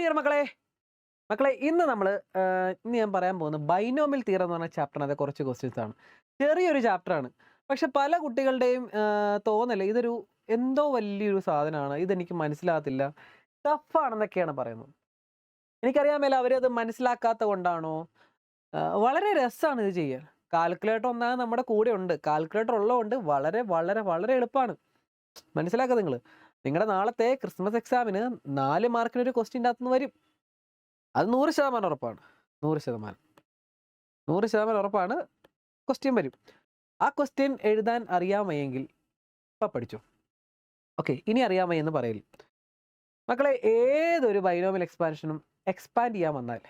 Dear മക്കളെ മക്കളെ ഇന്ന് നമ്മൾ ഇന്ന് ഞാൻ പറയാൻ പോകുന്നത് ബൈനോമിയൽ തിയറം എന്ന് പറഞ്ഞ ചാപ്റ്ററിനകത്തെ കുറച്ച് ക്വസ്റ്റ്യൻസ് ആണ്. ചെറിയൊരു ചാപ്റ്ററാണ്. പക്ഷെ പല കുട്ടികളുടെയും തോന്നല് ഇതൊരു എന്തോ വലിയൊരു സാധനമാണ്, ഇതെനിക്ക് മനസ്സിലാകത്തില്ല, ടഫാണെന്നൊക്കെയാണ് പറയുന്നത്. എനിക്കറിയാൻ മേല അവരത് മനസ്സിലാക്കാത്ത കൊണ്ടാണോ? വളരെ രസമാണ് ഇത് ചെയ്യാൻ. കാൽക്കുലേറ്റർ ഒന്നാമത് നമ്മുടെ കൂടെ ഉണ്ട്. കാൽക്കുലേറ്റർ ഉള്ളതുകൊണ്ട് വളരെ വളരെ വളരെ എളുപ്പമാണ്. മനസ്സിലാക്കുക നിങ്ങൾ. നിങ്ങളുടെ നാളത്തെ ക്രിസ്മസ് എക്സാമിന് 4 മാർക്കിനൊരു ക്വസ്റ്റ്യൻ്റെ അകത്തുനിന്ന് വരും. അത് 100% ഉറപ്പാണ്. 100%. 100% ഉറപ്പാണ് ക്വസ്റ്റ്യൻ വരും. ആ ക്വസ്റ്റ്യൻ എഴുതാൻ അറിയാമയെങ്കിൽ ഇപ്പം പഠിച്ചോ. ഓക്കെ, ഇനി അറിയാമയെന്ന് പറയില്ല. മക്കളെ, ഏതൊരു ബൈനോമിയൽ എക്സ്പാൻഷനും എക്സ്പാൻഡ് ചെയ്യാൻ വന്നാൽ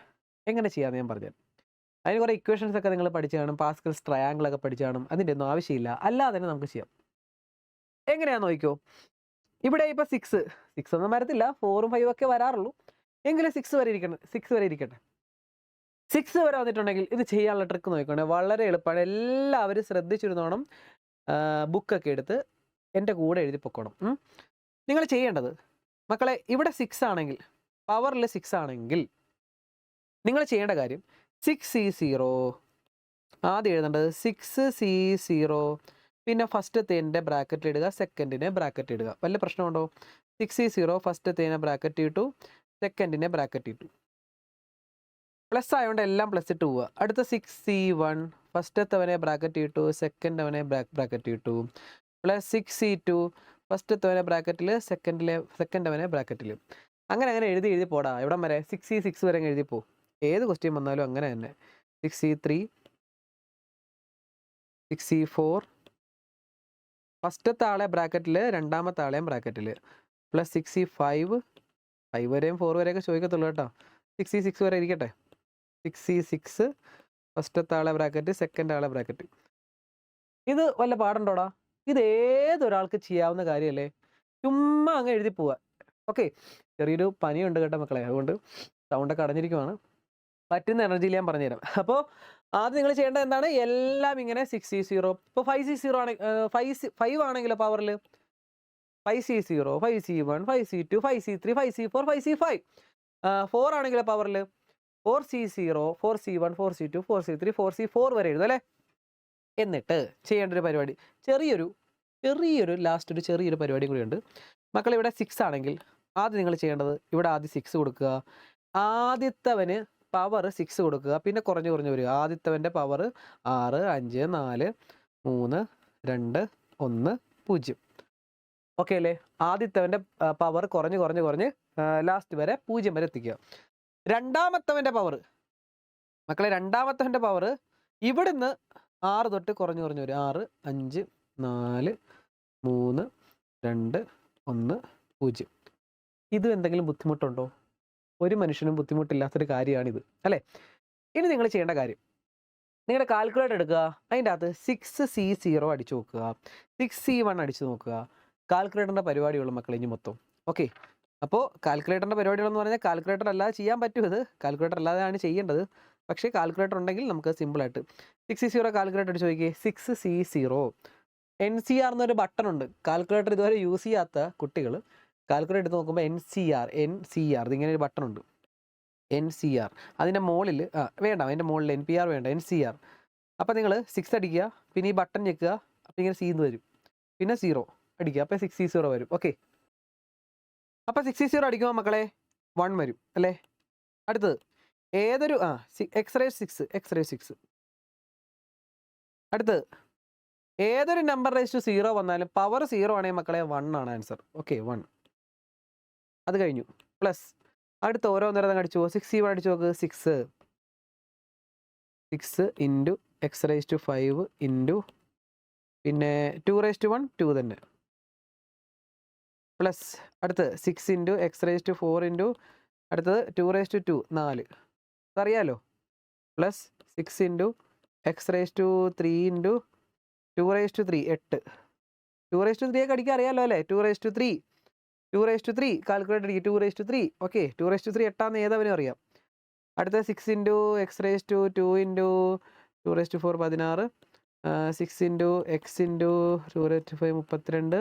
എങ്ങനെ ചെയ്യാമെന്ന് ഞാൻ പറഞ്ഞുതരാം. അതിന് കുറേ ഇക്വേഷൻസ് ഒക്കെ നിങ്ങൾ പഠിച്ചു കാണും, പാസ്കൽസ് ട്രയാങ്കിൾ ഒക്കെ പഠിച്ചു കാണും. അതിൻ്റെ ഒന്നും ആവശ്യമില്ല, അല്ലാതെ തന്നെ നമുക്ക് ചെയ്യാം. എങ്ങനെയാണെന്ന് നോക്കിക്കോ. ഇവിടെ ഇപ്പോൾ 6 ഒന്നും വരത്തില്ല, 4ഉം 5ഉം ഒക്കെ വരാറുള്ളൂ. എങ്കിലും 6 വരെ ഇരിക്കട്ടെ. 6 വരെ വന്നിട്ടുണ്ടെങ്കിൽ ഇത് ചെയ്യാനുള്ള ട്രിക്ക് നോക്കിക്കോണേ, വളരെ എളുപ്പമാണ്. എല്ലാവരും ശ്രദ്ധിച്ചിരുന്നോണം. ബുക്കൊക്കെ എടുത്ത് എൻ്റെ കൂടെ എഴുതി പൊക്കോണം. നിങ്ങൾ ചെയ്യേണ്ടത് മക്കളെ, ഇവിടെ 6 ആണെങ്കിൽ, പവറിൽ 6 ആണെങ്കിൽ നിങ്ങൾ ചെയ്യേണ്ട കാര്യം 6C0. ആദ്യം എഴുതേണ്ടത് 6C0. പിന്നെ ഫസ്റ്റത്തേൻ്റെ ബ്രാക്കറ്റ് ഇടുക, സെക്കൻഡിനെ ബ്രാക്കറ്റ് ഇടുക. വല്ല പ്രശ്നമുണ്ടോ? 6C0 ഫസ്റ്റത്തേനെ ബ്രാക്കറ്റ് ഇട്ടു, സെക്കൻഡിനെ ബ്രാക്കറ്റ് ഇട്ടു. പ്ലസ് ആയതുകൊണ്ട് എല്ലാം പ്ലസ് ഇട്ട് പോവുക. അടുത്ത 6C1 ഫസ്റ്റത്തവനെ ബ്രാക്കറ്റ് ഇട്ടു, സെക്കൻഡ് അവനെ ബ്രാക്കറ്റ് ഇട്ടു. പ്ലസ് 6C2 ഫസ്റ്റത്തവനെ ബ്രാക്കറ്റിൽ, സെക്കൻഡ് അവനെ ബ്രാക്കറ്റിൽ. അങ്ങനെ എഴുതി പോടാ. എവിടം വരെ? 6C6 വരെ എഴുതി പോ. ഏത് ക്വസ്റ്റ്യൻ വന്നാലും അങ്ങനെ തന്നെ. 6C3, 6C4 ഫസ്റ്റത്തെ ആളെ ബ്രാക്കറ്റിൽ, രണ്ടാമത്തെ ആളെയും ബ്രാക്കറ്റിൽ. പ്ലസ് 6C5 വരെയും 4 വരെയൊക്കെ ചോദിക്കത്തുള്ളൂ കേട്ടോ. 6C6 വരെ ഇരിക്കട്ടെ. 6C6 ഫസ്റ്റത്തെ ആളെ ബ്രാക്കറ്റ്, സെക്കൻഡ് ആളെ ബ്രാക്കറ്റ്. ഇത് വല്ല പാടുണ്ടോടാ? ഇത് ഏതൊരാൾക്ക് ചെയ്യാവുന്ന കാര്യമല്ലേ? ചുമ്മാ അങ്ങ് എഴുതി പോവുക. ഓക്കെ, ചെറിയൊരു പനിയുണ്ട് കേട്ടോ മക്കളെ, അതുകൊണ്ട് സൗണ്ടൊക്കെ അടഞ്ഞിരിക്കുവാണ്. പറ്റുന്ന എനർജിയിൽ ഞാൻ പറഞ്ഞുതരാം. അപ്പോൾ ആദ്യം നിങ്ങൾ ചെയ്യേണ്ടത് എന്താണ്? എല്ലാം ഇങ്ങനെ 6C0. ഇപ്പോൾ 5C0 ആണെങ്കിൽ 5 ആണെങ്കിലോ പവറിൽ 5C0, 5C1, 5C2, 5C3, 5C4, 5C5. 4 ആണെങ്കിലോ പവറിൽ 4C0, 4C1, 4C2, 4C3, 4C4 വരെ എഴുതും അല്ലേ? എന്നിട്ട് ചെയ്യേണ്ട ഒരു പരിപാടി, ചെറിയൊരു ലാസ്റ്റ് ഒരു ചെറിയൊരു പരിപാടി കൂടിയുണ്ട്. മക്കൾ, ഇവിടെ 6 ആണെങ്കിൽ ആദ്യം നിങ്ങൾ ചെയ്യേണ്ടത് ഇവിടെ ആദ്യം 6 കൊടുക്കുക. ആദ്യത്തവന് പവർ 6 കൊടുക്കുക. പിന്നെ കുറഞ്ഞു വരിക. ആദ്യത്തവൻ്റെ പവർ 6, 5, 4, 3, 2, 1, 0. ഓക്കെ അല്ലേ? ആദ്യത്തവൻ്റെ പവർ കുറഞ്ഞ് ലാസ്റ്റ് വരെ 0 വരെ എത്തിക്കുക. രണ്ടാമത്തവൻ്റെ പവർ മക്കളെ, രണ്ടാമത്തവൻ്റെ പവർ ഇവിടുന്ന് 6 തൊട്ട് കുറഞ്ഞു വരും. 6, 5, 4, 3, 2, 1, 0. ഇത് എന്തെങ്കിലും ബുദ്ധിമുട്ടുണ്ടോ? ഒരു മനുഷ്യനും ബുദ്ധിമുട്ടില്ലാത്തൊരു കാര്യമാണിത് അല്ലേ? ഇനി നിങ്ങൾ ചെയ്യേണ്ട കാര്യം, നിങ്ങളുടെ കാൽക്കുലേറ്റർ എടുക്കുക. അതിൻ്റെ അകത്ത് 6C0 അടിച്ചു നോക്കുക, 6C1 അടിച്ചു നോക്കുക. കാൽക്കുലേറ്ററിൻ്റെ പരിപാടിയുള്ള മക്കളെ ഇനി മൊത്തം. ഓക്കെ, അപ്പോൾ കാൽക്കുലേറ്ററിൻ്റെ പരിപാടികളെന്ന് പറഞ്ഞാൽ കാൽക്കുലേറ്റർ അല്ലാതെ ചെയ്യാൻ പറ്റും. ഇത് കാൽക്കുലേറ്റർ അല്ലാതെയാണ് ചെയ്യേണ്ടത്. പക്ഷേ കാൽക്കുലേറ്റർ ഉണ്ടെങ്കിൽ നമുക്ക് സിമ്പിളായിട്ട് 6C0 കാൽക്കുലേറ്റർ അടിച്ച് നോക്കിയേ. 6C0 NCR എന്നൊരു ബട്ടൺ ഉണ്ട്. കാൽക്കുലേറ്റർ ഇതുവരെ യൂസ് ചെയ്യാത്ത കുട്ടികൾ കാൽക്കുലേറ്റർ എടുത്ത് നോക്കുമ്പോൾ NCR ഇതിങ്ങനെ ഒരു ബട്ടൺ ഉണ്ട്. NCR അതിൻ്റെ മുകളിൽ വേണ്ട, അതിൻ്റെ മുകളിൽ NPR വേണ്ട, NCR. അപ്പോൾ നിങ്ങൾ 6 അടിക്കുക, പിന്നെ ഈ ബട്ടൺ ഞെക്കുക, അപ്പോൾ ഇങ്ങനെ C എന്ന് വരും. പിന്നെ 0 അടിക്കുക, അപ്പോൾ 6C0 വരും. ഓക്കെ, അപ്പോൾ 6C0 അടിക്കുമ്പോൾ മക്കളെ 1 വരും അല്ലേ? അടുത്തത് ഏതൊരു x6. അടുത്തത് ഏതൊരു നമ്പർ റേസ് ടു 0 വന്നാലും പവർ 0 ആണെങ്കിൽ മക്കളെ 1 ആണ് ആൻസർ. ഓക്കെ, 1. അത് കഴിഞ്ഞു. പ്ലസ് അടുത്ത ഓരോന്നേരം അടിച്ചു പോകും. 6C1 അടിച്ചു നോക്ക്. 6 ഇൻറ്റു x5 ഇൻറ്റു പിന്നെ 2 2 തന്നെ. പ്ലസ് അടുത്ത് 6 ഇൻറ്റു x4 ഇൻറ്റു അടുത്തത് 2 4. അതറിയാലോ. Plus 6 into x3 into 2 8. 2 ഒക്കെ അടിക്കാൻ അറിയാമല്ലോ അല്ലേ? 2 കാൽക്കുലേറ്റർ അടിക്കുക. 2 ഓക്കെ, 2 8 ഏതവനും അറിയാം. അടുത്ത 6 into x2 into 2 4 16. 6 into x into 2 5 32.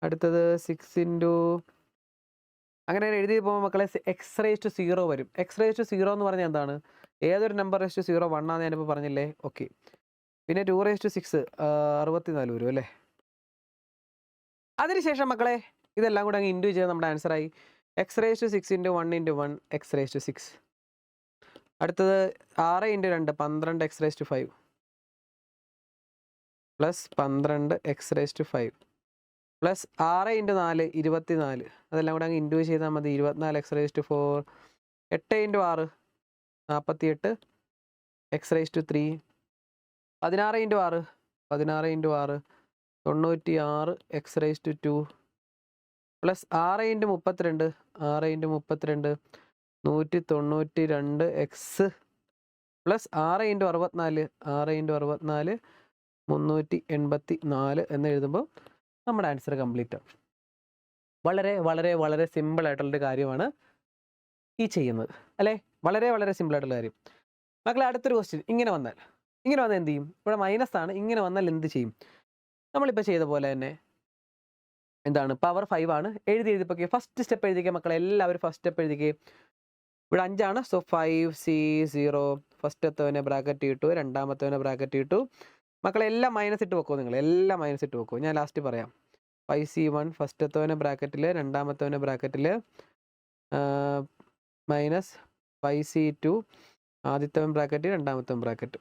അടുത്തത് 6 ഇൻറ്റു അങ്ങനെ എഴുതി പോകുമ്പോൾ മക്കളെ എക്സ് റേസ് ടു 0 വരും. എക്സ് റേസ് ടു 0 എന്ന് പറഞ്ഞാൽ എന്താണ്? ഏതൊരു നമ്പർ റേസ് ടു 0 1 ആണെന്ന് ഞാനിപ്പോൾ പറഞ്ഞില്ലേ? ഓക്കെ. പിന്നെ 2 റേസ് ടു 6 64 വരും അല്ലേ? അതിനുശേഷം മക്കളെ ഇതെല്ലാം കൂടെ അങ്ങ് ഇൻറ്റു ചെയ്ത് നമ്മുടെ ആൻസറായി. X raise to 6 × 1 × 1 x raise to 6. അടുത്തത് 6 × 2 12 x raise to 5 plus 12 x raise to 5 plus 6 × 4 24. അതെല്ലാം കൂടെ അങ്ങ് ഇൻറ്റു ചെയ്താൽ മതി. 24 x raise to 4. 8 × 6 48 x raise to 3. 16 × 6 96 x raise to 2 plus 6 × 32 192 x plus 6 × 64 384 എന്ന് എഴുതുമ്പോൾ നമ്മുടെ ആൻസർ കംപ്ലീറ്റ് ആവും. വളരെ വളരെ വളരെ സിമ്പിൾ ആയിട്ടുള്ളൊരു കാര്യമാണ് ഈ ചെയ്യുന്നത് അല്ലേ? വളരെ വളരെ സിമ്പിൾ ആയിട്ടുള്ള കാര്യം. മക്കളെ അടുത്തൊരു ക്വസ്റ്റ്യൻ ഇങ്ങനെ വന്നാൽ എന്ത് ചെയ്യും? ഇവിടെ മൈനസ് ആണ്. ഇങ്ങനെ വന്നാൽ എന്ത് ചെയ്യും? നമ്മളിപ്പോൾ ചെയ്ത പോലെ തന്നെ എന്താണ്? പവർ 5 ആണ്. എഴുതിയപ്പോൾ ഫസ്റ്റ് സ്റ്റെപ്പ് എഴുതിക്കുക മക്കളെ. എല്ലാവരും ഫസ്റ്റ് സ്റ്റെപ്പ് എഴുതിക്കേ. ഇവിടെ 5 ആണ്. സോ 5C0 ഫസ്റ്റത്തവനെ ബ്രാക്കറ്റ് ഇട്ടു, രണ്ടാമത്തവനെ ബ്രാക്കറ്റ് ഇട്ടു. മക്കളെ എല്ലാം മൈനസ് ഇട്ട് വെക്കോ. നിങ്ങൾ എല്ലാം മൈനസ് ഇട്ട് വെക്കോ. ഞാൻ ലാസ്റ്റ് പറയാം. 5C1 ഫസ്റ്റത്തവനെ ബ്രാക്കറ്റിൽ, രണ്ടാമത്തവനെ ബ്രാക്കറ്റിൽ, മൈനസ് 5C2 ആദ്യത്തവൻ ബ്രാക്കറ്റ്, രണ്ടാമത്തവൻ bracket,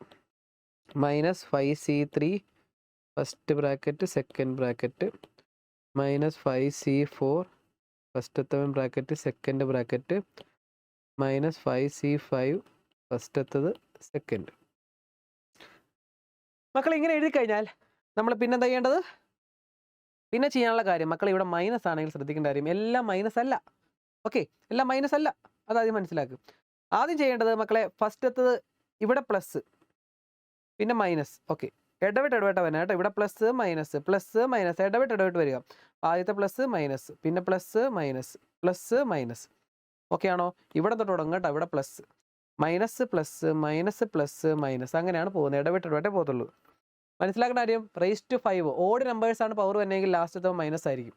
minus 5C3 first bracket, second bracket, minus 5C4 ഫസ്റ്റത്തവൻ bracket, second bracket, minus 5C5 ഫസ്റ്റത്തത് സെക്കൻഡ്. മക്കൾ ഇങ്ങനെ എഴുതി കഴിഞ്ഞാൽ നമ്മൾ പിന്നെ എന്താ ചെയ്യേണ്ടത്? പിന്നെ ചെയ്യാനുള്ള കാര്യം മക്കൾ ഇവിടെ മൈനസ് ആണെങ്കിൽ ശ്രദ്ധിക്കേണ്ട കാര്യം എല്ലാം മൈനസ് അല്ല. ഓക്കെ, എല്ലാം മൈനസ് അല്ല, അതാദ്യം മനസ്സിലാക്കും. ആദ്യം ചെയ്യേണ്ടത് മക്കളെ ഫസ്റ്റത്തത് ഇവിടെ പ്ലസ് പിന്നെ മൈനസ്. ഓക്കെ, ഇടവിട്ട് വരണം കേട്ടോ. ഇവിടെ പ്ലസ് മൈനസ് ഇടവിട്ട് വരിക. ആദ്യത്തെ പ്ലസ് മൈനസ്, പിന്നെ പ്ലസ് മൈനസ്. ഓക്കെ ആണോ? ഇവിടെ തൊട്ട് തുടങ്ങും കേട്ടോ. ഇവിടെ പ്ലസ് മൈനസ് അങ്ങനെയാണ് പോകുന്നത്. ഇടവിട്ടേ പോകത്തുള്ളൂ. മനസ്സിലാക്കേണ്ട കാര്യം റേസ് ടു 5 ഓഡ് നമ്പേഴ്സ് ആണ് പവർ വന്നെങ്കിൽ ലാസ്റ്റത്തെ മൈനസ് ആയിരിക്കും.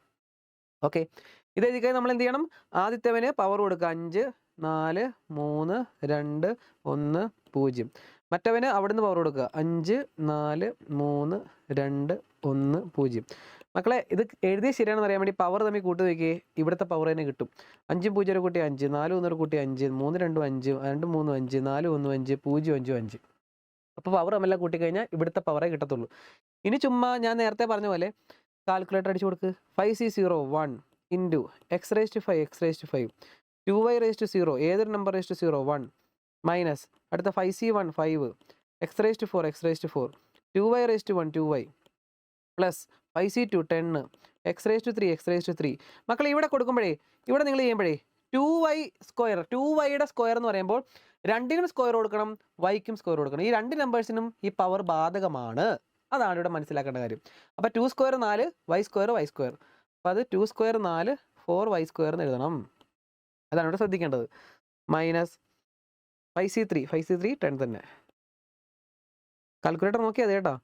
ഓക്കെ, ഇത് എഴുതിക്കാൻ നമ്മൾ എന്ത് ചെയ്യണം? ആദ്യത്തേവന് പവർ കൊടുക്കുക 5 4 3 2 1 0. മറ്റവന് അവിടുന്ന് പവർ കൊടുക്കുക 5 4 3 2 1 0. മക്കളെ ഇത് എഴുതിയ ശരിയാണെന്ന് അറിയാൻ വേണ്ടി പവർ തമ്മിൽ കൂട്ടി നോക്കിയേ. ഇവിടുത്തെ പവർ തന്നെ കിട്ടും. 5 0 കൂട്ടി 5, 4 1 കൂട്ടി 5, 3 2 5, 2 3 5, 4 1 5, 0 5 5. അപ്പോൾ പവർ തമ്മിലെല്ലാം കൂട്ടിക്കഴിഞ്ഞാൽ ഇവിടുത്തെ പവറേ കിട്ടത്തുള്ളൂ. ഇനി ചുമ്മാ ഞാൻ നേരത്തെ പറഞ്ഞ പോലെ കാൽക്കുലേറ്റർ അടിച്ചു കൊടുക്ക്. 5C0 1 into x raise to 5 2y raise to 0 ഏതൊരു നമ്പർ റേസ് ടു 0 1 മൈനസ് അടുത്ത 5C1 5 x raise to 4 2y raise to 1 2y plus 5C2 10 x raise to 3 മക്കൾ ഇവിടെ കൊടുക്കുമ്പോഴേ ഇവിടെ നിങ്ങൾ ചെയ്യുമ്പോഴേ 2y സ്ക്വയർ 2yയുടെ സ്ക്വയർ എന്ന് പറയുമ്പോൾ രണ്ടിനും സ്ക്വയർ കൊടുക്കണം, വൈക്കും സ്ക്വയർ കൊടുക്കണം. ഈ രണ്ട് നമ്പേഴ്സിനും ഈ പവർ ബാധകമാണ്. അതാണ് ഇവിടെ മനസ്സിലാക്കേണ്ട കാര്യം. അപ്പോൾ 2 സ്ക്വയർ 4 y സ്ക്വയർ അപ്പോൾ അത് 2 സ്ക്വയർ 4 4y സ്ക്വയർ എന്ന് എഴുതണം. അതാണ് ഇവിടെ ശ്രദ്ധിക്കേണ്ടത്. മൈനസ് 5C3 10 തന്നെ. കാൽക്കുലേറ്റർ നോക്കി അതെ കേട്ടോ.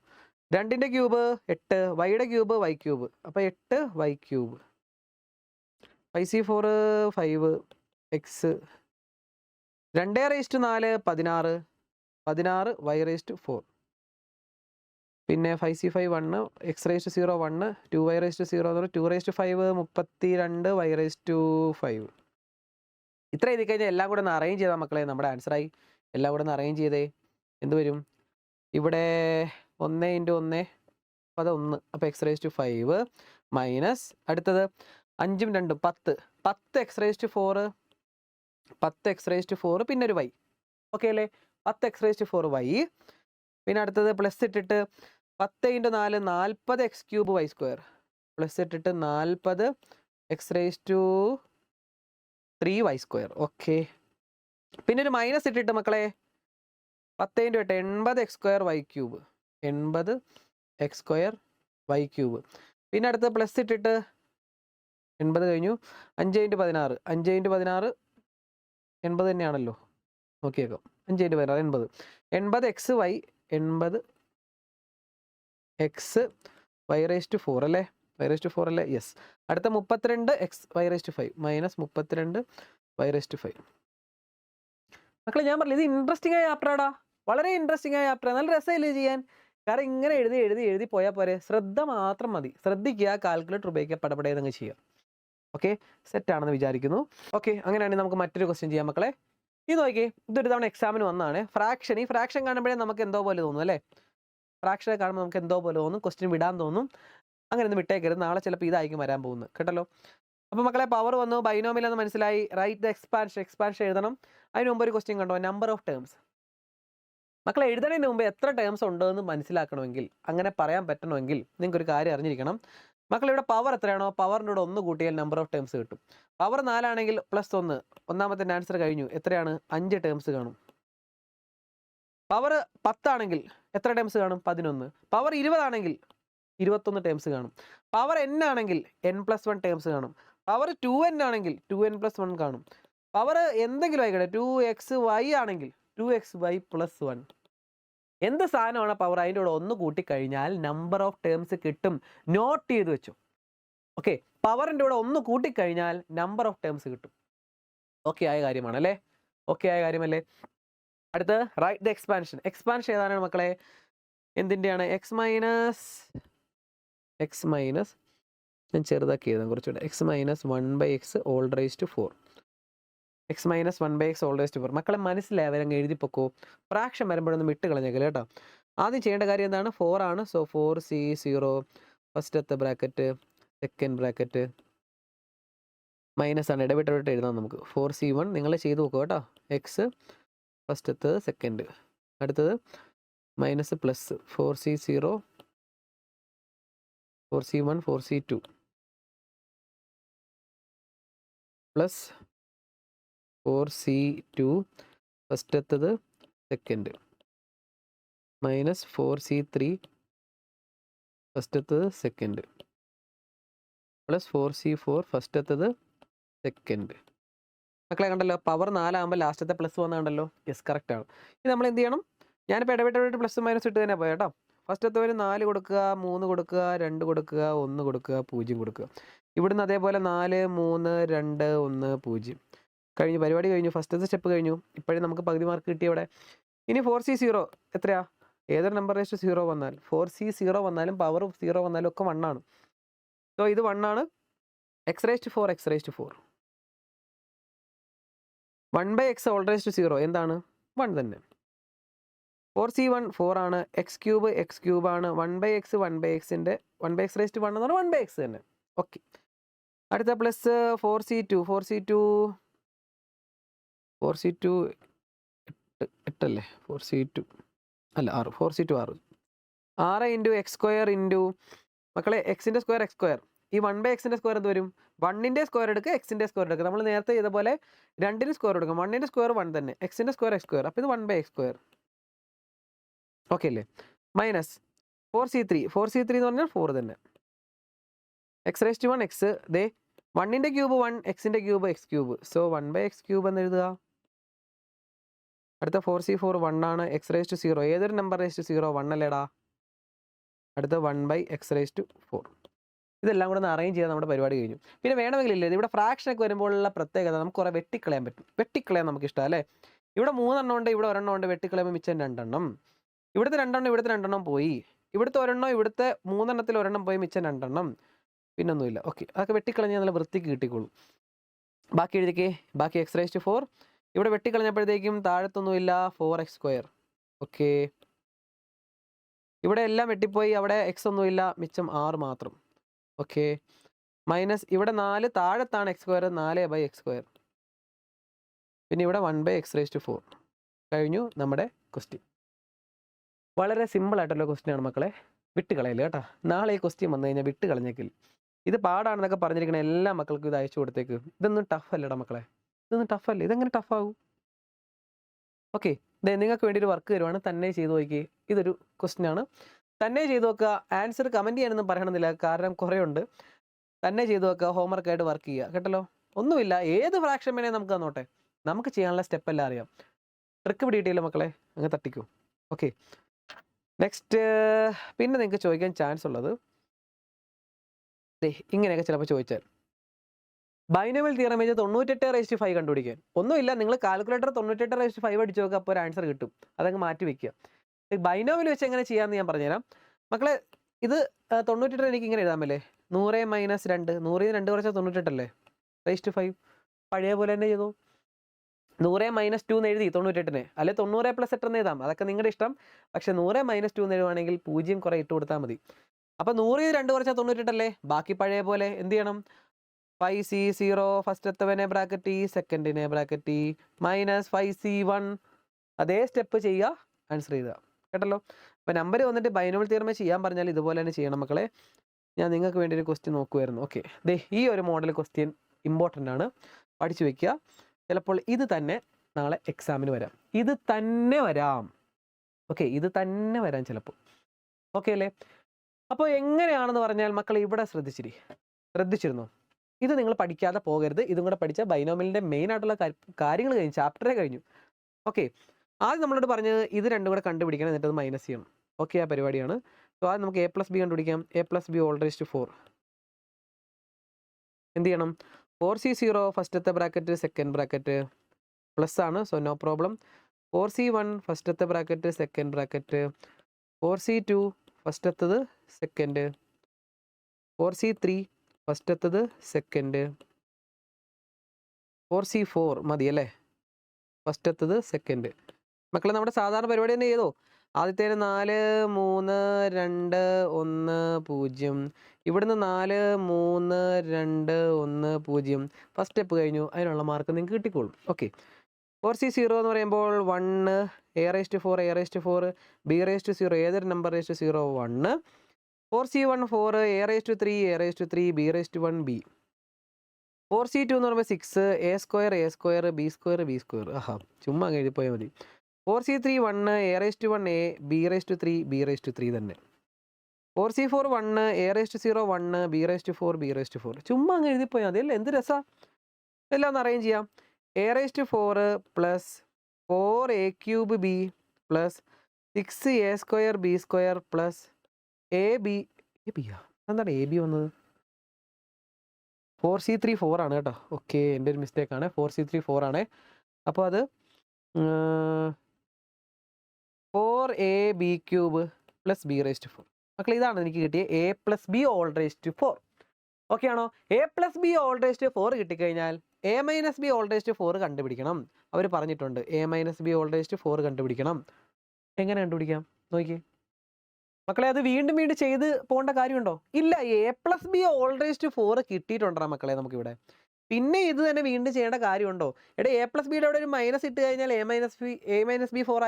2ൻ്റെ ക്യൂബ് 8, വൈയുടെ ക്യൂബ് y ക്യൂബ്, അപ്പോൾ 8y cube. 5C4 5 x 2 raise to 4 16 y raise to 4. പിന്നെ 5C5 1 x raise to 0 1 2y raise to 0 2 raise to 5 32 y raise to 5. ഇത്ര എഴുതി കഴിഞ്ഞാൽ എല്ലാം കൂടെ ഒന്ന് അറേഞ്ച് ചെയ്താൽ മക്കളെ നമ്മുടെ ആൻസറായി. എല്ലാം കൂടെ ഒന്ന് അറേഞ്ച് ചെയ്തേ. എന്ത് വരും? ഇവിടെ 1 × 1 അപ്പോൾ 1, അപ്പോൾ എക്സ് റേസ് ടു 5 മൈനസ് അടുത്തത് 5 2 10 x raise to 4 10 x raise to 4 പിന്നെ ഒരു y. ഓക്കെ അല്ലേ? 10 എക്സ് റേസ് ടു 4 y. പിന്നെ അടുത്തത് പ്ലസ് ഇട്ടിട്ട് 10 × 4 40 x cube y square plus ഇട്ടിട്ട് 40 x raise to 3 y square. Okay, പിന്നെ ഒരു മൈനസ് ഇട്ടിട്ട് മക്കളെ 10 × 8 80 x square y cube 80 x square y cube. പിന്നെ അടുത്ത പ്ലസ് ഇട്ടിട്ട് 80 കഴിഞ്ഞു. 5 × 16 80 തന്നെയാണല്ലോ. നോക്കിയേക്കാം. 5 × 16 80 x y 80 x y raise to 4 അല്ലേ? y4 അല്ലേ? യെസ്. അടുത്ത 32 y5 മൈനസ് 32 y5. മക്കളെ ഞാൻ പറഞ്ഞില്ല, ഇത് ഇൻട്രസ്റ്റിംഗ് ആയ ചാപ്റ്ററാടാ, വളരെ ഇൻട്രസ്റ്റിംഗ് ആയ ചാപ്റ്റർ, നല്ല രസമില്ലേ ചെയ്യാൻ. കാരണം ഇങ്ങനെ എഴുതി പോയാൽ പോരെ, ശ്രദ്ധ മാത്രം മതി. ശ്രദ്ധിക്കുക, കാൽക്കുലേറ്റർ ഉപയോഗിക്കുക, പടപടേതങ്ങ് ചെയ്യുക. ഓക്കെ, സെറ്റ് ആണെന്ന് വിചാരിക്കുന്നു. ഓക്കെ, അങ്ങനെയാണെങ്കിൽ നമുക്ക് മറ്റൊരു ക്വസ്റ്റ്യൻ ചെയ്യാം മക്കളെ. ഇത് നോക്കിയേ, ഇതൊരു തവണ എക്സാമിന് വന്നതാണ്. ഫ്രാക്ഷൻ, ഈ ഫ്രാക്ഷൻ കാണുമ്പോഴേ നമുക്ക് എന്തോ പോലെ തോന്നും അല്ലേ? ഫ്രാക്ഷനെ കാണുമ്പോൾ നമുക്ക് എന്തോ പോലെ തോന്നും, ക്വസ്റ്റ്യൻ വിടാൻ തോന്നും. അങ്ങനെ ഒന്നും വിട്ടേക്കരുത്, നാളെ ചിലപ്പോൾ ഇതായിരിക്കും വരാൻ പോകുന്നത് കേട്ടല്ലോ. അപ്പോൾ മക്കളെ പവർ വന്നു, ബൈനോമിയൽ എന്ന് മനസ്സിലായി. റൈറ്റ് ദ എക്സ്പാൻഷൻ എഴുതണം. അതിന് മുമ്പ് ഒരു ക്വസ്റ്റ്യൻ കണ്ടോ, നമ്പർ ഓഫ് ടേംസ്. മക്കളെ എഴുതുന്നതിന് മുമ്പ് എത്ര ടേംസ് ഉണ്ടെന്ന് മനസ്സിലാക്കണമെങ്കിൽ, അങ്ങനെ പറയാൻ പറ്റണമെങ്കിൽ നിങ്ങൾക്ക് ഒരു കാര്യം അറിഞ്ഞിരിക്കണം. മക്കൾ ഇവിടെ പവർ എത്രയാണോ, പവറിൻ്റെ കൂടെ 1 കൂട്ടിയാൽ നമ്പർ ഓഫ് ടേംസ് കിട്ടും. പവർ 4 ആണെങ്കിൽ +1, ഒന്നാമത്തെ ആൻസർ കഴിഞ്ഞു. എത്രയാണ്? 5 ടേംസ് കാണും. പവർ 10 ആണെങ്കിൽ എത്ര ടേംസ് കാണും? 11. പവർ 20 ആണെങ്കിൽ 21 ടേംസ് കാണും. പവർ n ആണെങ്കിൽ n+1 ടേംസ് കാണും. പവർ 2n ആണെങ്കിൽ 2n+1 കാണും. പവർ എന്തെങ്കിലും ആയിക്കോട്ടെ, 2xy ആണെങ്കിൽ 2xy+1. എന്ത് സാധനമാണ് പവർ, അതിൻ്റെ കൂടെ 1 കൂട്ടിക്കഴിഞ്ഞാൽ നമ്പർ ഓഫ് ടേംസ് കിട്ടും. നോട്ട് ചെയ്ത് വെച്ചു. ഓക്കെ, പവറിൻ്റെ കൂടെ 1 കൂട്ടിക്കഴിഞ്ഞാൽ നമ്പർ ഓഫ് ടേംസ് കിട്ടും. ഓക്കെ ആയ കാര്യമാണല്ലേ? ഓക്കെ ആയ കാര്യമല്ലേ? അടുത്ത് റൈറ്റ് ദ എക്സ്പാൻഷൻ. എക്സ്പാൻഷൻ ഏതാണ് മക്കളെ? എന്തിൻ്റെയാണ്? എക്സ് മൈനസ് ഞാൻ ചെറുതാക്കി എഴുതാം കുറച്ചുകൂടെ. x-1/x all raised to 4. x-1/x all raised to 4. മക്കളെ മനസ്സിലായി, അവരങ്ങ് എഴുതിപ്പൊക്കോ. ഫ്രാക്ഷൻ വരുമ്പോഴൊന്നും വിട്ട് കളഞ്ഞേക്കല്ലേ കേട്ടോ. ആദ്യം ചെയ്യേണ്ട കാര്യം എന്താണ്? 4 ആണ്. സോ 4c0 ഫസ്റ്റത്തെ ബ്രാക്കറ്റ്, സെക്കൻഡ് ബ്രാക്കറ്റ്, മൈനസ് ആണ്, ഇടവിട്ട് എഴുതാം നമുക്ക്. 4c1 നിങ്ങൾ ചെയ്ത് നോക്കുക കേട്ടോ. എക്സ് ഫസ്റ്റത്തത്, സെക്കൻഡ്, അടുത്തത് minus plus 4c0 4c1 4c2 plus 4c2 ഫസ്റ്റത്തത്, സെക്കൻഡ്, മൈനസ് 4c3 ഫസ്റ്റത്തത്, സെക്കൻഡ്, പ്ലസ് 4c4 ഫസ്റ്റത്തത്, സെക്കൻഡ്. മക്കളെ കണ്ടല്ലോ, പവർ 4 ആകുമ്പോൾ ലാസ്റ്റത്തെ പ്ലസ് വന്നുണ്ടല്ലോ. യെസ്, കറക്റ്റ് ആണ്. ഇത് നമ്മൾ എന്ത് ചെയ്യണം? ഞാനിപ്പോൾ ഇടവിട്ട് പ്ലസ് മൈനസ് ഇട്ട് തന്നെ പോയി കേട്ടോ. ഫസ്റ്റത്തെ ഒരു 4 കൊടുക്കുക, 3 കൊടുക്കുക, 2 കൊടുക്കുക, 1 കൊടുക്കുക, 0 കൊടുക്കുക. ഇവിടുന്ന് അതേപോലെ 4 3 2 1 0 കഴിഞ്ഞു, പരിപാടി കഴിഞ്ഞു. ഫസ്റ്റത്തെ സ്റ്റെപ്പ് കഴിഞ്ഞു. ഇപ്പോഴും നമുക്ക് പകുതി മാർക്ക് കിട്ടി ഇവിടെ. ഇനി 4c0 എത്രയാ? ഏതൊരു നമ്പർ റേസ്റ്റ് 0 വന്നാൽ, 4c0 വന്നാലും പവർ 0 വന്നാലും ഒക്കെ 1 ആണ്. സോ ഇത് 1 ആണ്. x⁴ 1/x all raised to 0 എന്താണ്? 1 തന്നെ. 4c1 4 ആണ്. x³ ആണ്. 1/x1/xൻ്റെ 1/x⁻1 എന്ന് പറഞ്ഞാൽ 1/x തന്നെ. ഓക്കെ, അടുത്ത പ്ലസ് 4c2 8 അല്ലേ? 4c2 അല്ല 6, 4c2 6 × x² മക്കളെ എക്സിൻ്റെ സ്ക്വയർ x². ഈ 1/xൻ്റെ സ്ക്വയർ എന്ത് വരും? 1ൻ്റെ സ്ക്വയർ എടുക്കുക, എക്സിൻ്റെ സ്ക്വയർ എടുക്കുക. നമ്മൾ നേരത്തെ ചെയ്ത പോലെ 2ന് സ്ക്വയർ എടുക്കും. 1ൻ്റെ സ്ക്വയർ 1 തന്നെ, എക്സിൻ്റെ സ്ക്വയർ x². അപ്പോൾ ഇത് 1/x². ഓക്കെ അല്ലേ? മൈനസ് 4c3 എന്ന് പറഞ്ഞാൽ 4 തന്നെ. x⁻1 x ദേ 1ൻ്റെ ക്യൂബ് 1, എക്സിൻ്റെ ക്യൂബ് x³. സോ 1/x³ എന്ന് എഴുതുക. അടുത്ത 4c4 1 ആണ്. x⁻0 ഏതൊരു നമ്പർ റേസ്റ്റ് 0 1 അല്ലേടാ? അടുത്ത 1/x⁴. ഇതെല്ലാം കൂടെ ഒന്ന് അറേഞ്ച് ചെയ്താൽ നമ്മുടെ പരിപാടി കഴിഞ്ഞു. പിന്നെ വേണമെങ്കിലില്ലേ, ഇവിടെ ഫ്രാക്ഷനൊക്കെ വരുമ്പോഴുള്ള പ്രത്യേകത, നമുക്ക് കുറേ വെട്ടിക്കളയാൻ പറ്റും. വെട്ടിക്കളയാൻ നമുക്ക് ഇഷ്ടം അല്ലേ? ഇവിടെ 3 എണ്ണം ഉണ്ട്, ഇവിടെ 1 എണ്ണം ഉണ്ട്. വെട്ടിക്കളയുമ്പോൾ മിച്ചം 2 എണ്ണം. ഇവിടുത്തെ 2 എണ്ണം, ഇവിടുത്തെ 2 എണ്ണം പോയി. ഇവിടുത്തെ 1 എണ്ണം, ഇവിടുത്തെ 3 എണ്ണത്തിൽ 1 എണ്ണം പോയി, മിച്ചം 2 എണ്ണം. പിന്നൊന്നുമില്ല. ഓക്കെ, അതൊക്കെ വെട്ടിക്കളഞ്ഞാൽ നല്ല വൃത്തിക്ക് കിട്ടിക്കോളും. ബാക്കി എഴുതിക്കേ. ബാക്കി x⁻4 ഇവിടെ വെട്ടിക്കളഞ്ഞപ്പോഴത്തേക്കും താഴത്തൊന്നുമില്ല, 4x². ഓക്കെ, ഇവിടെ എല്ലാം വെട്ടിപ്പോയി, അവിടെ x ഒന്നുമില്ല, മിച്ചം 6 മാത്രം. ഓക്കെ, മൈനസ് ഇവിടെ 4 താഴത്താണ് x², 4/x². പിന്നെ ഇവിടെ 1/x⁴. കഴിഞ്ഞു നമ്മുടെ ക്വസ്റ്റ്യൻ. വളരെ സിമ്പിളായിട്ടുള്ള ക്വസ്റ്റ്യനാണ് മക്കളെ, വിട്ടുകളയില്ല കേട്ടോ. നാളെ ഈ ക്വസ്റ്റ്യൻ വന്നു കഴിഞ്ഞാൽ വിട്ട് കളഞ്ഞേക്കില്ല. ഇത് പാടാണെന്നൊക്കെ പറഞ്ഞിരിക്കണ എല്ലാ മക്കൾക്കും ഇത് അയച്ചു കൊടുത്തേക്ക്. ഇതൊന്നും ടഫ് അല്ലടാ മക്കളെ, ഇതൊന്നും ടഫല്ലേ. ഇതെങ്ങനെ ടഫാകും? ഓക്കെ, നിങ്ങൾക്ക് വേണ്ടി ഒരു വർക്ക് തരുവാണ്, തന്നെ ചെയ്ത് നോക്കി. ഇതൊരു ക്വസ്റ്റ്യൻ ആണ്, തന്നെ ചെയ്ത് നോക്കുക. ആൻസർ കമൻറ്റ് ചെയ്യാനൊന്നും പറയണമെന്നില്ല, കാരണം കുറേ ഉണ്ട്. തന്നെ ചെയ്ത് നോക്കുക, ഹോംവർക്കായിട്ട് വർക്ക് ചെയ്യുക കേട്ടല്ലോ. ഒന്നുമില്ല, ഏത് ഫ്രാക്ഷൻ വേണേൽ നമുക്ക് തന്നോട്ടെ, നമുക്ക് ചെയ്യാനുള്ള സ്റ്റെപ്പ് എല്ലാം അറിയാം. ട്രിക്ക് പിടിയിട്ടില്ല മക്കളെ, അങ്ങ് തട്ടിക്കൂ. ഓക്കെ, നെക്സ്റ്റ് പിന്നെ നിങ്ങൾക്ക് ചോദിക്കാൻ ചാൻസ് ഉള്ളത് ഇങ്ങനെയൊക്കെ ചിലപ്പോൾ ചോദിച്ചാൽ ബൈനോമിയൽ തിയറം വെച്ച് 98/5 കണ്ടുപിടിക്കാൻ ഒന്നുമില്ല, നിങ്ങൾ കാൽക്കുലേറ്റർ 98/5 അടിച്ച് നോക്കുക, അപ്പോൾ ഒരു ആൻസർ കിട്ടും. അതങ്ങ് മാറ്റി വെക്കുക. ബൈനോമിയൽ വെച്ച് എങ്ങനെ ചെയ്യാമെന്ന് ഞാൻ പറഞ്ഞുതരാം മക്കളെ. ഇത് 98 എനിക്ക് ഇങ്ങനെ എഴുതാമല്ലേ, 100 - 2, 100 - 2 കുറച്ചാൽ 98 5 പഴയ പോലെ തന്നെ ചെയ്തു. 100 - 2 എന്ന് എഴുതി 98-നെ, അല്ലെ 90+8 എന്ന് എഴുതാം, അതൊക്കെ നിങ്ങളുടെ ഇഷ്ടം. പക്ഷെ 100 - 2 എന്ന് എഴുതുവാണെങ്കിൽ 0 കുറെ ഇട്ട് കൊടുത്താൽ മതി. അപ്പോൾ 100 - 2 കുറച്ചാൽ 98 ബാക്കി പഴയ പോലെ എന്ത് ചെയ്യണം, 5C0 ഫസ്റ്റത്തവനെ ബ്രാക്കറ്റ് സെക്കൻഡിനെ ബ്രാക്കറ്റ് -5C1 അതേ സ്റ്റെപ്പ് ചെയ്യുക, ആൻസർ ചെയ്യുക. കേട്ടല്ലോ. അപ്പോൾ നമ്പർ വന്നിട്ട് ബൈനോമിയൽ തിയറം ചെയ്യാൻ പറഞ്ഞാൽ ഇതുപോലെ തന്നെ ചെയ്യണം മക്കളെ. ഞാൻ നിങ്ങൾക്ക് വേണ്ടി ഒരു ക്വസ്റ്റ്യൻ നോക്കുമായിരുന്നു. ഓക്കെ, ഈ ഒരു മോഡൽ ക്വസ്റ്റ്യൻ ഇമ്പോർട്ടൻ്റ് ആണ്, പഠിച്ചു വെക്കുക. ചിലപ്പോൾ ഇത് തന്നെ നാളെ എക്സാമിന് വരാം, ഇത് തന്നെ വരാം. ഓക്കെ, ഇത് തന്നെ വരാം ചിലപ്പോൾ. ഓക്കെ അല്ലേ? അപ്പോൾ എങ്ങനെയാണെന്ന് പറഞ്ഞാൽ മക്കൾ ഇവിടെ ശ്രദ്ധിച്ചിരുന്നോ? ഇത് നിങ്ങൾ പഠിക്കാതെ പോകരുത്. ഇതും കൂടെ പഠിച്ചാൽ ബൈനോമിയലിൻ്റെ മെയിൻ ആയിട്ടുള്ള കാര്യങ്ങൾ കഴിഞ്ഞു, ചാപ്റ്ററേ കഴിഞ്ഞു. ഓക്കെ, ആദ്യം നമ്മളോട് പറഞ്ഞത് ഇത് രണ്ടും കൂടെ കണ്ടുപിടിക്കണം, എന്നിട്ട് അത് മൈനസ് ചെയ്യണം. ഓക്കെ, ആ പരിപാടിയാണ്. സോ ആദ്യം നമുക്ക് a+b കണ്ടുപിടിക്കാം. a+b⁴. എന്ത് ചെയ്യണം, 4C0 ഫസ്റ്റത്തെ ബ്രാക്കറ്റ് സെക്കൻഡ് ബ്രാക്കറ്റ് പ്ലസ് ആണ്, സോ നോ പ്രോബ്ലം. 4C1 ഫസ്റ്റത്തെ ബ്രാക്കറ്റ് സെക്കൻഡ് ബ്രാക്കറ്റ്, 4C2 ഫസ്റ്റത്തത് സെക്കൻഡ്, 4C3 ഫസ്റ്റത്തത് സെക്കൻഡ്, 4C4 മതി അല്ലേ, ഫസ്റ്റത്തത് സെക്കൻഡ്. മക്കളെ നമ്മുടെ സാധാരണ പരിപാടി തന്നെ ചെയ്തോ. ആദ്യത്തേന് 4 3 2 1 0, ഇവിടുന്ന് 4 3 2 1 0. ഫസ്റ്റ് സ്റ്റെപ്പ് കഴിഞ്ഞു, അതിനുള്ള മാർക്ക് നിങ്ങൾക്ക് കിട്ടിക്കോളും. ഓക്കെ, 4C0 എന്ന് പറയുമ്പോൾ 1 a⁴, b⁴, ഏതൊരു number (0) 1. 4C1 4 a⁴, b⁴, b. 4C2 എന്ന് പറയുമ്പോൾ 6 a², b². ആഹാ, ചുമ്മാ എഴുതിപ്പോയാൽ മതി. 4C3 1 a⁴, b⁴ തന്നെ. 4C4 1 a⁴ 1 b⁴, ചുമ്മാ അങ്ങ് എഴുതിപ്പോയാൽ മതി അല്ലേ, എന്ത് രസമാണ്. എല്ലാം ഒന്ന് അറേഞ്ച് ചെയ്യാം. a⁴ plus 4a³ b plus 6a² b² plus എന്താണ് ab വന്നത്? 4C3 4 ആണ് കേട്ടോ. ഓക്കെ, എൻ്റെ ഒരു മിസ്റ്റേക്കാണ്, 4C3 4 ആണ്. അപ്പോൾ അത് 4ab³ പ്ലസ് b⁴. മക്കളെ ഇതാണ് എനിക്ക് കിട്ടിയ a+b⁴. ഓക്കെ ആണോ? a+b⁴ കിട്ടിക്കഴിഞ്ഞാൽ a−b⁴ കണ്ടുപിടിക്കണം. അവർ പറഞ്ഞിട്ടുണ്ട് a−b⁴ കണ്ടുപിടിക്കണം. എങ്ങനെ കണ്ടുപിടിക്കാം നോക്കിയേ മക്കളെ, അത് വീണ്ടും ചെയ്ത് പോകേണ്ട കാര്യമുണ്ടോ? ഇല്ല, a+b⁴ കിട്ടിയിട്ടുണ്ടോ മക്കളെ നമുക്കിവിടെ. പിന്നെ ഇത് തന്നെ വീണ്ടും ചെയ്യേണ്ട കാര്യമുണ്ടോ? എടാ, a+bയുടെ അവിടെ ഒരു മൈനസ് ഇട്ട് കഴിഞ്ഞാൽ a−b⁴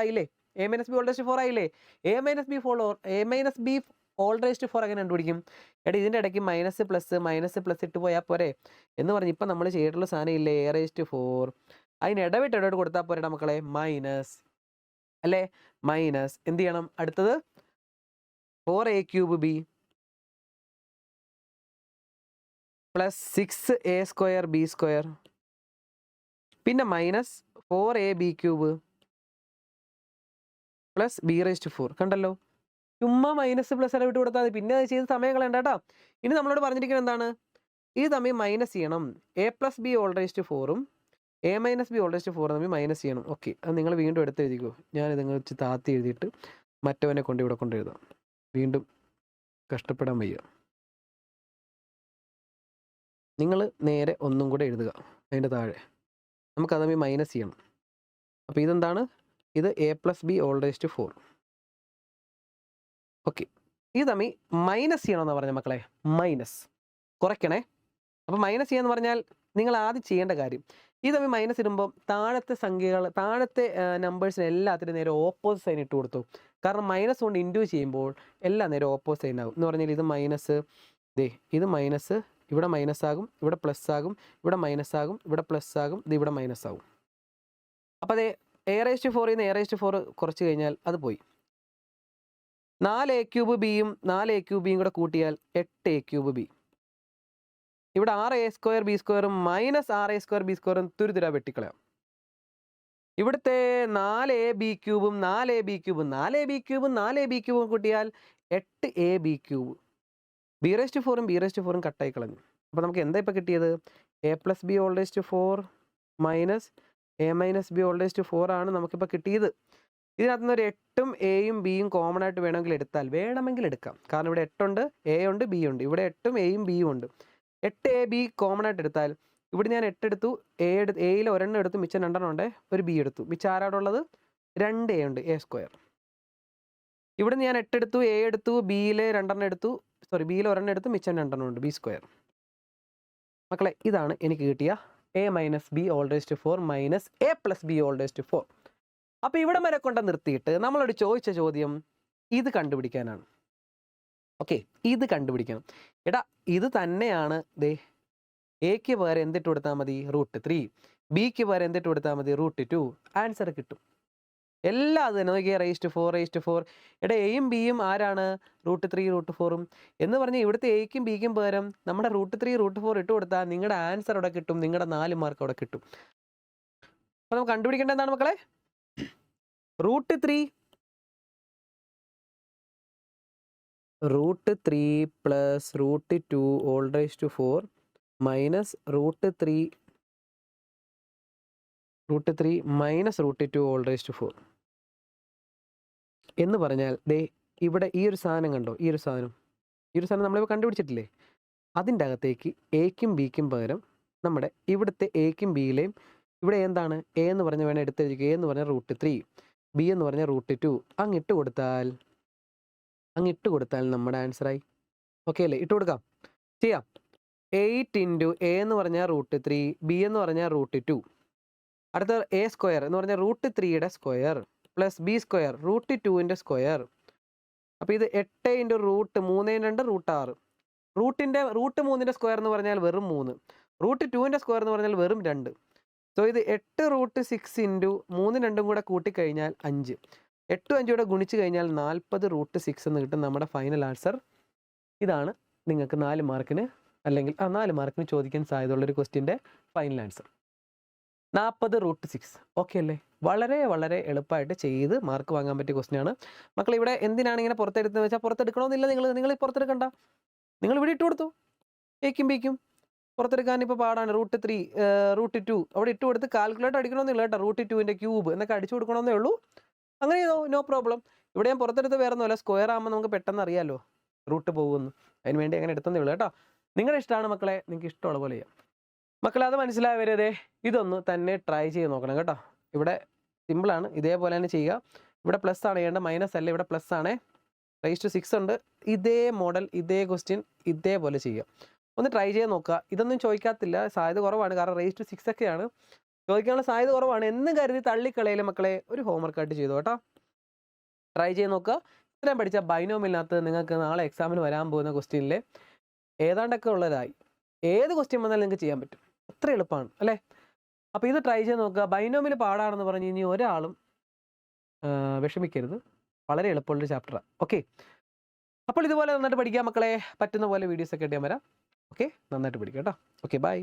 ആയില്ലേ, a−b⁴ ആയില്ലേ. a−b⁴ എങ്ങനെ കണ്ടുപിടിക്കും? എടാ, ഇതിൻ്റെ ഇടയ്ക്ക് മൈനസ് പ്ലസ് ഇട്ട് പോയാൽ പോരെ എന്ന് പറഞ്ഞ് ഇപ്പം നമ്മൾ ചെയ്തിട്ടുള്ള സാധനം ഇല്ലേ a⁴, അതിന് ഇടവിട്ട് കൊടുത്താൽ പോരെ മക്കളെ, മൈനസ് അല്ലേ, മൈനസ്. എന്ത് ചെയ്യണം? അടുത്തത് 4a³ b plus 6a² b², പിന്നെ മൈനസ് 4ab³ പ്ലസ് b⁴. കണ്ടല്ലോ, ചുമ്മാ മൈനസ് പ്ലസ് എല്ലാം വിട്ട് കൊടുത്താൽ മതി. പിന്നെ അത് ചെയ്ത് സമയം കളയണ്ട കേട്ടോ. ഇനി നമ്മളോട് പറഞ്ഞിരിക്കുന്നത് എന്താണ്? ഇത് തമ്മിൽ മൈനസ് ചെയ്യണം. a+b⁴ a−b⁴ തമ്മിൽ മൈനസ് ചെയ്യണം. ഓക്കെ, അത് നിങ്ങൾ വീണ്ടും എടുത്ത് എഴുതിക്കോ. ഞാനിതങ്ങ് വെച്ച് താത്തി എഴുതിയിട്ട് മറ്റവനെ കൊണ്ട് ഇവിടെ കൊണ്ട് എഴുതാം. വീണ്ടും കഷ്ടപ്പെടാൻ വയ്യ. നിങ്ങൾ നേരെ ഒന്നും കൂടെ എഴുതുക അതിൻ്റെ താഴെ. നമുക്കത് തമ്മിൽ മൈനസ് ചെയ്യണം. അപ്പോൾ ഇതെന്താണ്? ഇത് a+b⁴. ഓക്കെ, ഇത് തമ്മിൽ മൈനസ് ചെയ്യണമെന്നാണ് പറഞ്ഞ മക്കളെ, മൈനസ് കുറയ്ക്കണേ. അപ്പോൾ മൈനസ് ചെയ്യാന്ന് പറഞ്ഞാൽ നിങ്ങൾ ആദ്യം ചെയ്യേണ്ട കാര്യം, ഇത് തമ്മിൽ മൈനസ് ഇടുമ്പോൾ താഴത്തെ സംഖ്യകൾ, താഴത്തെ നമ്പേഴ്സിന് എല്ലാത്തിനും നേരെ ഓപ്പോസിറ്റ് സൈൻ ഇട്ട് കൊടുത്തു. കാരണം മൈനസ് കൊണ്ട് ഇൻറ്റു ചെയ്യുമ്പോൾ എല്ലാം നേരെ ഓപ്പോസിറ്റ് സൈൻ ആകും. എന്ന് പറഞ്ഞാൽ ഇത് മൈനസ്, ഇത് മൈനസ്, ഇവിടെ മൈനസ് ആകും, ഇവിടെ പ്ലസ് ആകും, ഇവിടെ മൈനസ് ആകും, ഇവിടെ പ്ലസ് ആകും, ഇത് ഇവിടെ മൈനസ് ആകും. അപ്പോൾ അതേ a⁴ നിന്ന് a⁴ കുറച്ച് കഴിഞ്ഞാൽ അത് പോയി. 4a³ bയും 4a³ bയും കൂടെ കൂട്ടിയാൽ 8a³ b. ഇവിടെ 6a² b² minus 6a² b² തുരുതുരാ വെട്ടിക്കളയാം. ഇവിടുത്തെ 4ab³ 4ab³ കൂട്ടിയാൽ 8ab³. b4 കട്ടായി കളഞ്ഞു. അപ്പോൾ നമുക്ക് എന്താ ഇപ്പോൾ കിട്ടിയത്? a+b^4 മൈനസ് a-b^4 ആണ് നമുക്കിപ്പോൾ കിട്ടിയത്. ഇതിനകത്ത് നിന്ന് ഒരു 8ഉം എയും ബിയും കോമൺ ആയിട്ട് വേണമെങ്കിൽ എടുക്കാം. കാരണം ഇവിടെ 8 ഉണ്ട്, എ ഉണ്ട്, ബി ഉണ്ട്. ഇവിടെ 8ഉം എയും ബിയും ഉണ്ട്. 8a b കോമൺ ആയിട്ട് എടുത്താൽ ഇവിടെ ഞാൻ 8 എടുത്തു, എയിൽ ഒരെണ്ണം എടുത്തു, മിച്ചം 2 ഉണ്ട്, ഒരു ബി എടുത്തു. മിച്ചം ആരാടുള്ളത്? 2a ഉണ്ട്, a². ഇവിടെ ഞാൻ 8 എടുത്തു, എ എടുത്തു, ബിയിൽ 2 എടുത്തു, ബിയിൽ ഒരെണ്ണം എടുത്തു, മിച്ചം 2 ഉണ്ട്, b². മക്കളെ, ഇതാണ് എനിക്ക് കിട്ടിയ a-b^4 മൈനസ് a+b^4. അപ്പോൾ ഇവിടെ വരെ കൊണ്ട് നിർത്തിയിട്ട് നമ്മളോട് ചോദിച്ച ചോദ്യം ഇത് കണ്ടുപിടിക്കാനാണ്. ഓക്കെ, ഇത് കണ്ടുപിടിക്കണം. എടാ, ഇത് തന്നെയാണ് ദേ എക്ക് പകരം എന്തിട്ട് കൊടുത്താൽ മതി? √3. ബിക്ക് പകരം എന്തിട്ട് കൊടുത്താൽ മതി? √2. ആൻസർ കിട്ടും. എല്ലാം അത് തന്നെ. നോക്കിയാൽ ⁴. എടാ, എയും ബിയും ആരാണ്? √3 √4 എന്ന് പറഞ്ഞാൽ ഇവിടുത്തെ എക്കും ബിക്കും പകരം നമ്മുടെ √3 √4 ഇട്ട് കൊടുത്താൽ നിങ്ങളുടെ ആൻസർ അവിടെ കിട്ടും, നിങ്ങളുടെ 4 മാർക്ക് അവിടെ കിട്ടും. അപ്പോൾ നമുക്ക് കണ്ടുപിടിക്കേണ്ടത് എന്താണ് മക്കളെ? √3 പ്ലസ് √2 മൈനസ് √3 മൈനസ് √2 എന്ന് പറഞ്ഞാൽ ദേ ഇവിടെ ഈ ഒരു സാധനം കണ്ടോ? ഈ ഒരു സാധനം നമ്മളിപ്പോൾ കണ്ടുപിടിച്ചിട്ടില്ലേ? അതിൻ്റെ അകത്തേക്ക് എക്കും ബിക്കും പകരം നമ്മുടെ ഇവിടുത്തെ എക്കും ബിയിലെയും ഇവിടെ എന്താണ്? എ എന്ന് പറഞ്ഞാൽ വേണം എടുത്തിരിക്കുക. എ എന്ന് പറഞ്ഞാൽ √3, ബി എന്ന് പറഞ്ഞാൽ √2. അങ്ങിട്ട് കൊടുത്താൽ നമ്മുടെ ആൻസറായി. ഓക്കെ അല്ലേ? ഇട്ട് കൊടുക്കാം, ചെയ്യാം. 8 × എ എന്ന് പറഞ്ഞാൽ √3, ബി എന്ന് പറഞ്ഞാൽ √2. അടുത്ത a² എന്ന് പറഞ്ഞാൽ √3യുടെ സ്ക്വയർ പ്ലസ് b² √2ൻ്റെ സ്ക്വയർ. അപ്പോൾ ഇത് 8 × √3 √2 √3ൻ്റെ സ്ക്വയർ എന്ന് പറഞ്ഞാൽ വെറും 3, √2ൻ്റെ സ്ക്വയർ എന്ന് പറഞ്ഞാൽ വെറും 2. സോ ഇത് 8 √6 × 3 കൂടെ കൂട്ടിക്കഴിഞ്ഞാൽ 5. 8 5 കൂടെ ഗുണിച്ച് കഴിഞ്ഞാൽ 40 √6 എന്ന് കിട്ടും നമ്മുടെ ഫൈനൽ ആൻസർ. ഇതാണ് നിങ്ങൾക്ക് 4 മാർക്കിന് അല്ലെങ്കിൽ 4 മാർക്കിന് ചോദിക്കാൻ സാധ്യതയുള്ളൊരു ക്വസ്റ്റ്യൻ്റെ ഫൈനൽ ആൻസർ. 40 √6. ഓക്കെ അല്ലേ? വളരെ വളരെ എളുപ്പമായിട്ട് ചെയ്ത് മാർക്ക് വാങ്ങാൻ പറ്റിയ ക്വസ്റ്റ്യനാണ്. മക്കൾ ഇവിടെ എന്തിനാണ് ഇങ്ങനെ പുറത്തെടുത്തതെന്ന് വെച്ചാൽ പുറത്തെടുക്കണമെന്നില്ല. നിങ്ങൾ പുറത്തെടുക്കണ്ട, നിങ്ങൾ ഇവിടെ ഇട്ട് കൊടുത്തു. എക്കും ബിക്കും പുറത്തെടുക്കാൻ ഇപ്പോൾ പാടാണ്. √3 √2 അവിടെ ഇട്ട് കൊടുത്ത് കാൽക്കുലേറ്റർ അടിക്കണമെന്നില്ല കേട്ടോ. √2ൻ്റെ ക്യൂബ് എന്നൊക്കെ അടിച്ചു കൊടുക്കണമെന്നേ ഉള്ളൂ. അങ്ങനെ ചെയ്തോ, നോ പ്രോബ്ലം. ഇവിടെ ഞാൻ പുറത്തെടുത്ത് വേറെ ഒന്നുമല്ല, സ്ക്വയർ ആകുമ്പോൾ നമുക്ക് പെട്ടെന്ന് അറിയാമല്ലോ റൂട്ട് പോകുമെന്ന്. അതിന് വേണ്ടി അങ്ങനെ എടുത്തതേ ഉള്ളൂ കേട്ടോ. നിങ്ങളുടെ ഇഷ്ടമാണ് മക്കളെ, നിങ്ങൾക്ക് ഇഷ്ടമുള്ള പോലെ ചെയ്യാം. മക്കളെ, അത് മനസ്സിലാവരുതേ, ഇതൊന്ന് തന്നെ ട്രൈ ചെയ്ത് നോക്കണം കേട്ടോ. ഇവിടെ സിമ്പിളാണ്, ഇതേപോലെ തന്നെ ചെയ്യുക. ഇവിടെ പ്ലസ് ആണ് ചെയ്യേണ്ടത്, മൈനസ് അല്ല. ഇവിടെ പ്ലസ് ആണ്, ⁻6 ഉണ്ട്. ഇതേ മോഡൽ, ഇതേ ക്വസ്റ്റ്യൻ ഇതേപോലെ ചെയ്യുക. ഒന്ന് ട്രൈ ചെയ്ത് നോക്കുക. ഇതൊന്നും ചോദിക്കാത്തില്ല, സാധ്യത കുറവാണ്. കാരണം ⁻6 ഒക്കെയാണ്, ചോദിക്കാനുള്ള സാധ്യത കുറവാണ് എന്ന് കരുതി തള്ളിക്കളയിലെ മക്കളെ ഒരു ഹോംവർക്കായിട്ട് ചെയ്തു കേട്ടോ. ട്രൈ ചെയ്ത് നോക്കുക. ഇത്രയും പഠിച്ച ബൈനോമിയലിനകത്ത് നിങ്ങൾക്ക് നാളെ എക്സാമിന് വരാൻ പോകുന്ന ക്വസ്റ്റ്യനിൽ ഏതാണ്ടൊക്കെ ഉള്ളതായി ഏത് ക്വസ്റ്റ്യൻ വന്നാലും നിങ്ങൾക്ക് ചെയ്യാൻ പറ്റും. അത്ര എളുപ്പമാണ് അല്ലേ? അപ്പോൾ ഇത് ട്രൈ ചെയ്ത് നോക്കുക. ബൈനോമിയൽ പാടാണെന്ന് പറഞ്ഞ് ഇനി ഒരാളും വിഷമിക്കരുത്. വളരെ എളുപ്പമുള്ളൊരു ചാപ്റ്ററാണ്. ഓക്കെ, അപ്പോൾ ഇതുപോലെ നന്നായിട്ട് പഠിക്കാം മക്കളെ. പറ്റുന്ന പോലെ വീഡിയോസൊക്കെ ഇട്ട് ഞാൻ വരാം. ഓക്കെ, നന്നായിട്ട് പഠിക്കാം കേട്ടോ. Okay, by.